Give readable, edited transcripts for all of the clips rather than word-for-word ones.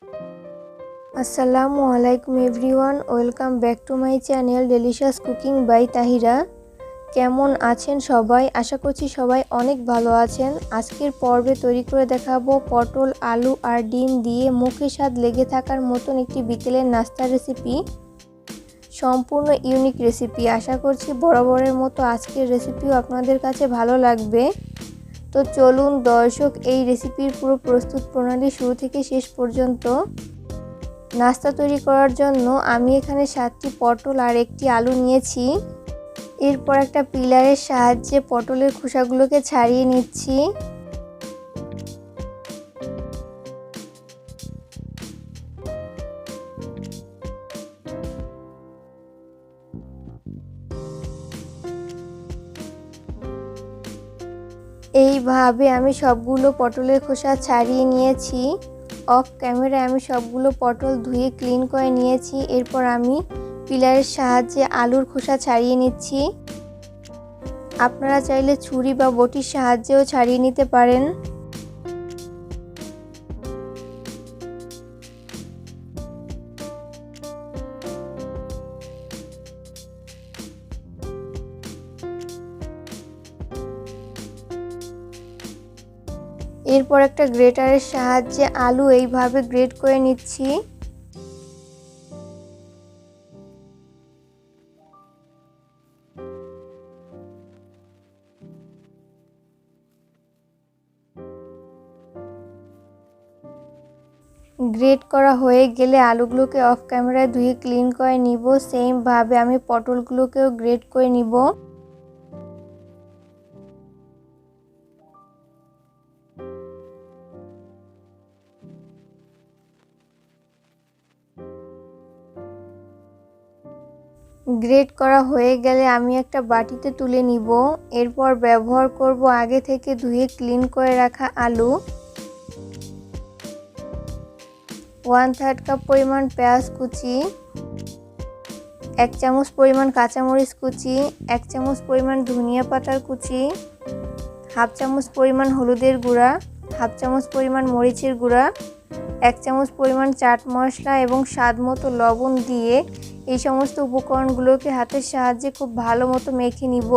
আসসালামু আলাইকুম everyone, welcome back to my channel delicious cooking by Tahira. কেমন আছেন সবাই? আশা করছি সবাই অনেক ভালো আছেন। আজকের পর্বে তৈরি করে দেখাবো পটল, আলু আর ডিম দিয়ে মুখে স্বাদ লেগে থাকার মতন একটি বিকেলের নাস্তার রেসিপি। সম্পূর্ণ ইউনিক রেসিপি। আশা করছি বরাবরের মতো আজকের রেসিপিও আপনাদের কাছে ভালো লাগবে। তো চলুন দর্শক, এই রেসিপির পুরো প্রস্তুত প্রণালী শুরু থেকে শেষ পর্যন্ত। নাস্তা তৈরি করার জন্য আমি এখানে 7টি পটল আর একটি আলু নিয়েছি। এরপর একটা পিলারের সাহায্যে পটলের খোসাগুলোকে ছাড়িয়ে নিচ্ছি। এইভাবে আমি সবগুলো পটলের খোসা ছাড়িয়ে নিয়েছি। অফ ক্যামেরায় আমি সবগুলো পটল ধুয়ে ক্লিন করে নিয়েছি। এরপর আমি পিলারের সাহায্যে আলুর খোসা ছাড়িয়ে নিচ্ছি। আপনারা চাইলে ছুরি বা বটির সাহায্যেও ছাড়িয়ে নিতে পারেন। এরপর একটা গ্রেটারের সাহায্যে আলু এইভাবে গ্রেট করে নিচ্ছি। গ্রেট করা হয়ে গেলে আলুগুলোকে অফ ক্যামেরায় ধুয়ে ক্লিন করে নিব। সেম ভাবে আমি পটলগুলোকেও গ্রেট করে নিব। গ্রেট করা হয়ে গেলে আমি একটা বাটিতে তুলে নিব। এরপর ব্যবহার করব আগে থেকে ধুয়ে ক্লিন করে রাখা আলু, 1/3 কাপ পরিমাণ পেঁয়াজ কুচি, 1 চামচ পরিমাণ কাঁচামরিচ কুচি, 1 চামচ পরিমাণ ধনিয়া পাতার কুচি, 1/2 চামচ পরিমাণ হলুদের গুঁড়া, 1/2 চামচ পরিমাণ মরিচের গুঁড়া, 1 চামচ পরিমাণ চাট মশলা এবং স্বাদ মতো লবণ দিয়ে এই সমস্ত উপকরণগুলোকে হাতের সাহায্যে খুব ভালো মতো মেখে নিব।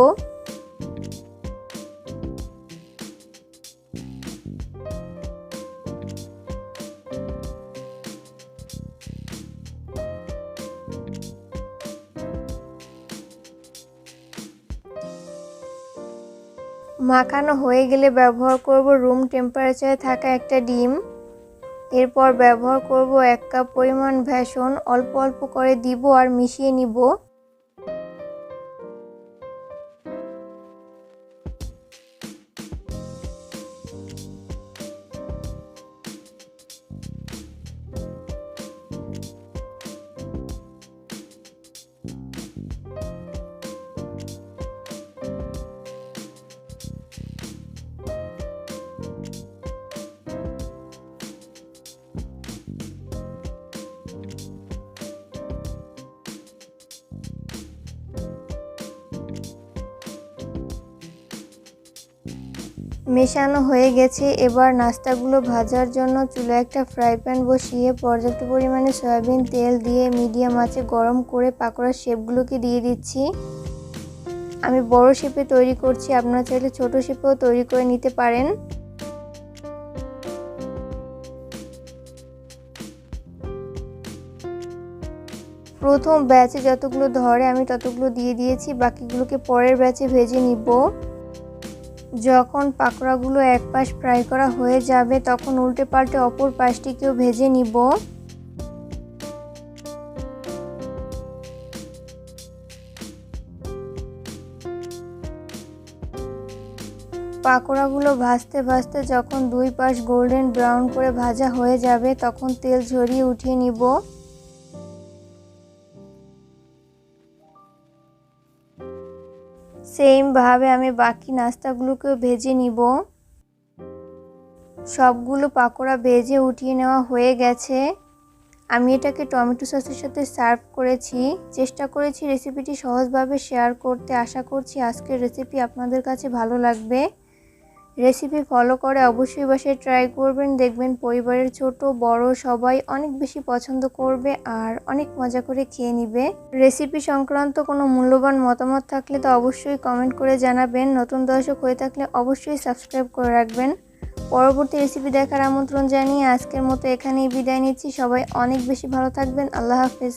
মাখানো হয়ে গেলে ব্যবহার করব রুম টেম্পারেচারে থাকা একটা ডিম। এরপর ব্যবহার করব 1 কাপ পরিমাণ বেসন, অল্প অল্প করে দিব আর মিশিয়ে নিব। মেশানো হয়ে গেছে। এবার নাস্তাগুলো ভাজার জন্য চুলায় একটা ফ্রাই প্যান বসিয়ে পর্যাপ্ত পরিমাণে সয়াবিন তেল দিয়ে মিডিয়াম আঁচে গরম করে পাকোড়ার শেপগুলোকে দিয়ে দিচ্ছি। আমি বড় শেপে তৈরি করছি, আপনারা চাইলে ছোট শেপেও তৈরি করে নিতে পারেন। প্রথম ব্যাচে যতগুলো ধরে আমি ততগুলো দিয়ে দিয়েছি, বাকিগুলোকে পরের ব্যাচে ভেজে নিব। যখন পাকোড়াগুলো এক পাশ ফ্রাই করা হয়ে যাবে তখন উল্টে পাল্টে অপর পাশটিকেও ভেজে নিব। পাকোড়াগুলো ভাজতে ভাজতে যখন দুই পাশ গোল্ডেন ব্রাউন করে ভাজা হয়ে যাবে তখন তেল ঝরিয়ে উঠিয়ে নিব। সেম ভাবে আমি বাকি নাস্তাগুলোকেও ভেজে নিব। সবগুলো পাকোড়া ভেজে উঠিয়ে নেওয়া হয়ে গেছে। আমি এটাকে টমেটো সসের সাথে সার্ভ করেছি। চেষ্টা করেছি রেসিপিটি সহজভাবে শেয়ার করতে। আশা করছি আজকের রেসিপি আপনাদের কাছে ভালো লাগবে। রেসিপি ফলো করে অবশ্যই বাসায় ট্রাই করবেন, দেখবেন পরিবারের ছোট বড় সবাই অনেক বেশি পছন্দ করবে আর অনেক মজা করে খেয়ে নিবে। রেসিপি সংক্রান্ত কোনো মূল্যবান মতামত থাকলে তো অবশ্যই কমেন্ট করে জানাবেন। নতুন দর্শক হয়ে থাকলে অবশ্যই সাবস্ক্রাইব করে রাখবেন। পরবর্তী রেসিপি দেখার আমন্ত্রণ জানিয়ে আজকের মতো এখানেই বিদায় নিচ্ছি। সবাই অনেক বেশি ভালো থাকবেন। আল্লাহ হাফেজ।